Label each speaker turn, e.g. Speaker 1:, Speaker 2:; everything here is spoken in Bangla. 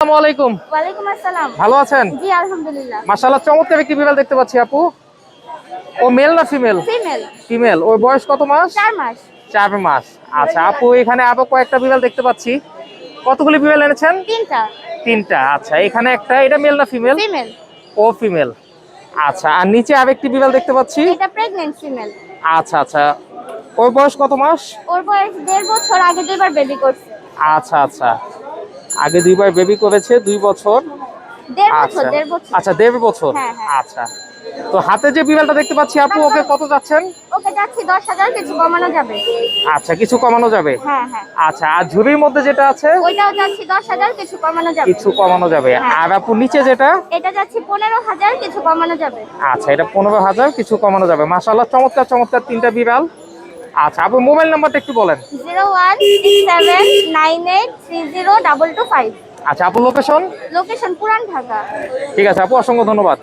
Speaker 1: আসসালামু আলাইকুম।
Speaker 2: ওয়ালাইকুম আসসালাম।
Speaker 1: ভালো আছেন?
Speaker 2: জি আলহামদুলিল্লাহ।
Speaker 1: মাশাআল্লাহ, চমৎকার একটি বিড়াল দেখতে পাচ্ছি আপু। ও মেল না ফিমেল?
Speaker 2: ফিমেল।
Speaker 1: ফিমেল। ওর বয়স কত মাস?
Speaker 2: 4 মাস।
Speaker 1: 4 মাস। আচ্ছা আপু, এখানে আরো কয়েকটা বিড়াল দেখতে পাচ্ছি। কতগুলি বিড়াল এনেছেন?
Speaker 2: 3টা।
Speaker 1: 3টা। আচ্ছা, এখানে একটা, এটা মেল না ফিমেল?
Speaker 2: ফিমেল।
Speaker 1: ও ফিমেল। আচ্ছা, আর নিচে আরেকটি বিড়াল দেখতে পাচ্ছি।
Speaker 2: এটা প্রেগন্যান্ট ফিমেল।
Speaker 1: আচ্ছা আচ্ছা, ওর বয়স কত মাস?
Speaker 2: ওর বয়স 1.5 বছর, আগে দুইবার বেবি করছে।
Speaker 1: আচ্ছা আচ্ছা, আগে দুইবার বেবি করেছে, 2 বছর।
Speaker 2: 1.5 বছর,
Speaker 1: আচ্ছা
Speaker 2: 1.5 বছর।
Speaker 1: আচ্ছা, 1.5 বছর।
Speaker 2: হ্যাঁ হ্যাঁ।
Speaker 1: আচ্ছা, তো হাতে যে বিড়ালটা দেখতে পাচ্ছি আপু, ওকে কত যাচ্ছেন?
Speaker 2: ওকে যাচ্ছি 10,000, কিছু কমানো যাবে।
Speaker 1: আচ্ছা, কিছু কমানো যাবে।
Speaker 2: হ্যাঁ হ্যাঁ।
Speaker 1: আচ্ছা, আর ঝুড়ির মধ্যে যেটা আছে?
Speaker 2: ওইটাও যাচ্ছি 10,000, কিছু কমানো যাবে।
Speaker 1: কিছু কমানো যাবে।
Speaker 2: হ্যাঁ।
Speaker 1: আর আপু নিচে যেটা?
Speaker 2: এটা যাচ্ছি 15,000, কিছু কমানো যাবে।
Speaker 1: আচ্ছা, এটা 15,000, কিছু কমানো যাবে। মাশাআল্লাহ, চমৎকার চমৎকার 3টা বিড়াল। আচ্ছা আপু, মোবাইল নাম্বারটা একটু বলেন।
Speaker 2: 016798302225।
Speaker 1: আচ্ছা আপু, লোকেশন?
Speaker 2: লোকেশন পুরান ঢাকা।
Speaker 1: ঠিক আছে আপু, অসংখ্য ধন্যবাদ।